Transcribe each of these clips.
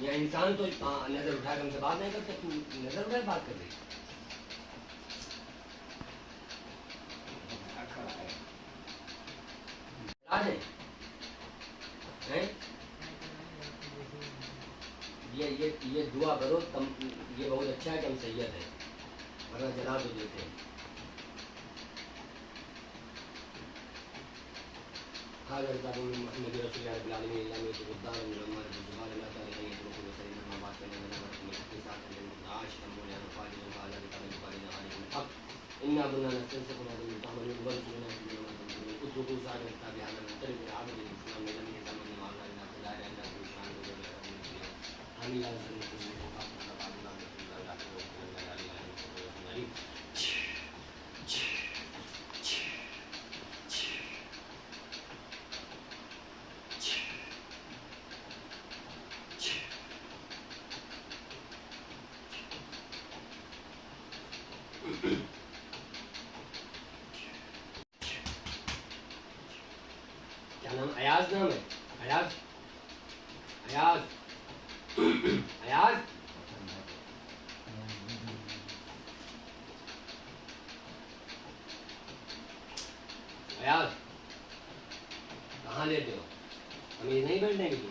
یا انسان تو نظر اٹھا کر ہم سے بات نہیں کرتے، نظر اٹھا بات کر رہی یہ دعا کرو تم، یہ بہت اچھا ہے کہ ہم سید ہیں، ورنہ جلا تو دیتے ہیں. هذا كتاب من محمد رسول الله رب العالمين لم يكن الدار من الأمر بالزبال لا تاريخ يترك بسرين ما بات بين النظر من حكم ساعة المدعاش تمون أن فاجر فعلا كتاب البخاري عليكم الحق إنا كنا نستنسخ ما كنتم تعملون ورسلنا بما كنتم اتركوا ساعة الكتاب هذا المختلف من عبد الإسلام لم يزمن مع الله إلا لا إله إلا هو شان وجل آمين لا نسلم کیا نام؟ ایاز نام ہے. ایاز ایاز ایاز ایاز کہاں لیتے ہو؟ تمیز نہیں بیٹھنے کی تم.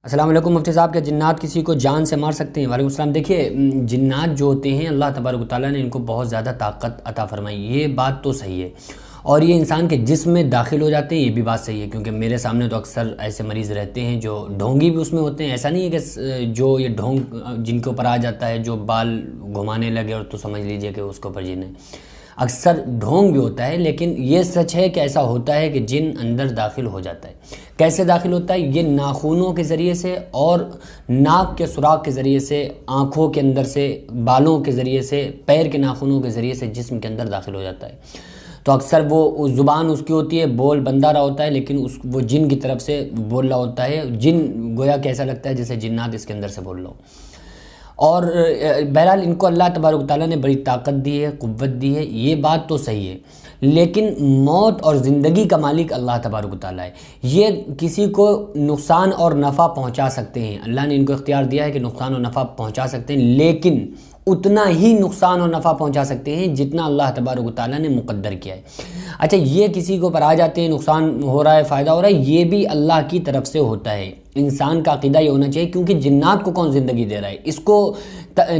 السلام علیکم مفتی صاحب، کہ جنات کسی کو جان سے مار سکتے ہیں؟ وعلیکم السلام. دیکھیے جنات جو ہوتے ہیں اللہ تبارک و تعالیٰ نے ان کو بہت زیادہ طاقت عطا فرمائی، یہ بات تو صحیح ہے، اور یہ انسان کے جسم میں داخل ہو جاتے ہیں، یہ بھی بات صحیح ہے، کیونکہ میرے سامنے تو اکثر ایسے مریض رہتے ہیں جو ڈھونگی بھی اس میں ہوتے ہیں. ایسا نہیں ہے کہ جو یہ ڈھونگ جن کے اوپر آ جاتا ہے، جو بال گھمانے لگے اور تو سمجھ لیجئے کہ اس کے اوپر جن ہے. اکثر ڈھونگ بھی ہوتا ہے، لیکن یہ سچ ہے کہ ایسا ہوتا ہے کہ جن اندر داخل ہو جاتا ہے. کیسے داخل ہوتا ہے؟ یہ ناخنوں کے ذریعے سے اور ناک کے سوراخ کے ذریعے سے، آنکھوں کے اندر سے، بالوں کے ذریعے سے، پیر کے ناخنوں کے ذریعے سے جسم کے اندر داخل ہو جاتا ہے. تو اکثر وہ زبان اس کی ہوتی ہے، بول بندہ رہا ہوتا ہے، لیکن وہ جن کی طرف سے بول رہا ہوتا ہے. جن گویا کیسا لگتا ہے جیسے جنات اس کے اندر سے بول رہا ہو. اور بہرحال ان کو اللہ تبارک و تعالیٰ نے بڑی طاقت دی ہے، قوت دی ہے، یہ بات تو صحیح ہے، لیکن موت اور زندگی کا مالک اللہ تبارک و تعالیٰ ہے. یہ کسی کو نقصان اور نفع پہنچا سکتے ہیں، اللہ نے ان کو اختیار دیا ہے کہ نقصان اور نفع پہنچا سکتے ہیں، لیکن اتنا ہی نقصان اور نفع پہنچا سکتے ہیں جتنا اللہ تبارک و تعالیٰ نے مقدر کیا ہے. اچھا، یہ کسی کے اوپر آ جاتے ہیں، نقصان ہو رہا ہے، فائدہ ہو رہا ہے، یہ بھی اللہ کی طرف سے ہوتا ہے. انسان کا عقیدہ یہ ہونا چاہیے، کیونکہ جنات کو کون زندگی دے رہا ہے؟ اس کو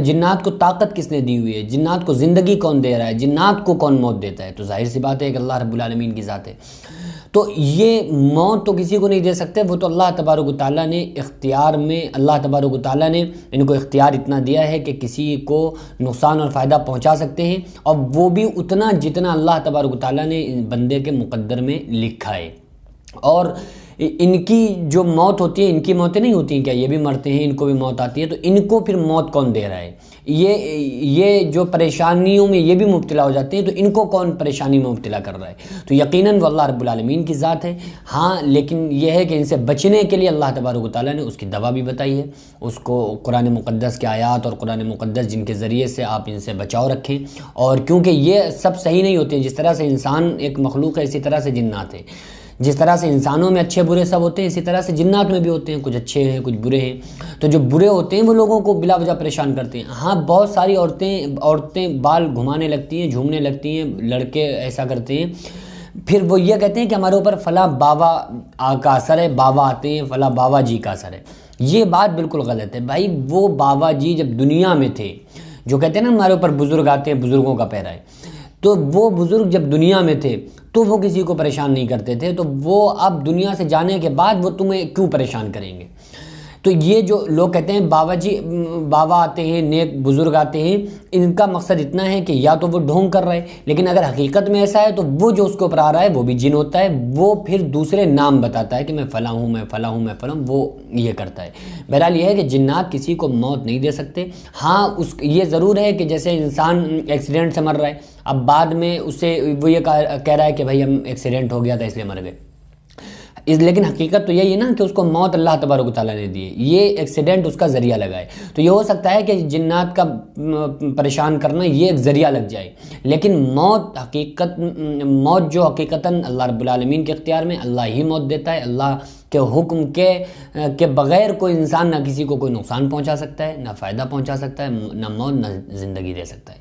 جنات کو طاقت کس نے دی ہوئی ہے؟ جنات کو زندگی کون دے رہا ہے؟ جنات کو کون موت دیتا ہے؟ تو ظاہر سی بات ہے کہ اللہ رب العالمین کی ذات ہے. تو یہ موت تو کسی کو نہیں دے سکتے، وہ تو اللہ تبارک و تعالیٰ نے اختیار میں، اللہ تبارک و تعالیٰ نے ان کو اختیار اتنا دیا ہے کہ کسی کو نقصان اور فائدہ پہنچا سکتے ہیں، اور وہ بھی اتنا جتنا اللہ تبارک و تعالیٰ نے بندے کے مقدر میں لکھا ہے. اور ان کی جو موت ہوتی ہے، ان کی موتیں نہیں ہوتی ہیں کیا؟ یہ بھی مرتے ہیں، ان کو بھی موت آتی ہے، تو ان کو پھر موت کون دے رہا ہے؟ یہ جو پریشانیوں میں یہ بھی مبتلا ہو جاتے ہیں، تو ان کو کون پریشانی میں مبتلا کر رہا ہے؟ تو یقیناً وہ اللہ رب العالمین کی ذات ہے. ہاں، لیکن یہ ہے کہ ان سے بچنے کے لیے اللہ تبارک و تعالیٰ نے اس کی دوا بھی بتائی ہے. اس کو قرآن مقدس کے آیات اور قرآن مقدس جن کے ذریعے سے آپ ان سے بچاؤ رکھیں. اور کیونکہ یہ سب صحیح نہیں ہوتے ہیں، جس طرح سے انسان ایک مخلوق ہے، اسی طرح سے جنات ہیں. جس طرح سے انسانوں میں اچھے برے سب ہوتے ہیں، اسی طرح سے جنات میں بھی ہوتے ہیں، کچھ اچھے ہیں کچھ برے ہیں. تو جو برے ہوتے ہیں وہ لوگوں کو بلا وجہ پریشان کرتے ہیں. ہاں، بہت ساری عورتیں بال گھمانے لگتی ہیں، جھومنے لگتی ہیں، لڑکے ایسا کرتے ہیں، پھر وہ یہ کہتے ہیں کہ ہمارے اوپر فلاں بابا کا اثر ہے، بابا آتے ہیں، فلاں بابا جی کا اثر ہے. یہ بات بالکل غلط ہے بھائی. وہ بابا جی جب دنیا میں تھے، جو کہتے ہیں نا ہمارے اوپر بزرگ آتے ہیں، بزرگوں کا پیرا ہے، تو وہ بزرگ جب دنیا میں تھے تو وہ کسی کو پریشان نہیں کرتے تھے، تو وہ اب دنیا سے جانے کے بعد وہ تمہیں کیوں پریشان کریں گے؟ تو یہ جو لوگ کہتے ہیں بابا جی، بابا آتے ہیں، نیک بزرگ آتے ہیں، ان کا مقصد اتنا ہے کہ یا تو وہ ڈھونگ کر رہے، لیکن اگر حقیقت میں ایسا ہے تو وہ جو اس کے اوپر آ رہا ہے وہ بھی جن ہوتا ہے، وہ پھر دوسرے نام بتاتا ہے کہ میں فلاں ہوں، میں فلاں ہوں، میں فلاں، وہ یہ کرتا ہے. بہرحال یہ ہے کہ جنات کسی کو موت نہیں دے سکتے. ہاں، یہ ضرور ہے کہ جیسے انسان ایکسیڈنٹ سے مر رہا ہے، اب بعد میں اسے وہ یہ کہہ رہا ہے کہ بھائی ہم ایکسیڈنٹ ہو گیا تھا اس لیے مر گئے. لیکن حقیقت تو یہی ہے نا کہ اس کو موت اللہ تبارک و تعالیٰ نے دی ہے، یہ ایکسیڈنٹ اس کا ذریعہ لگا ہے۔ تو یہ ہو سکتا ہے کہ جنات کا پریشان کرنا یہ ایک ذریعہ لگ جائے، لیکن موت جو حقیقتاً اللہ رب العالمین کے اختیار میں، اللہ ہی موت دیتا ہے۔ اللہ کے حکم کے بغیر کوئی انسان نہ کسی کو کوئی نقصان پہنچا سکتا ہے، نہ فائدہ پہنچا سکتا ہے، نہ موت نہ زندگی دے سکتا ہے۔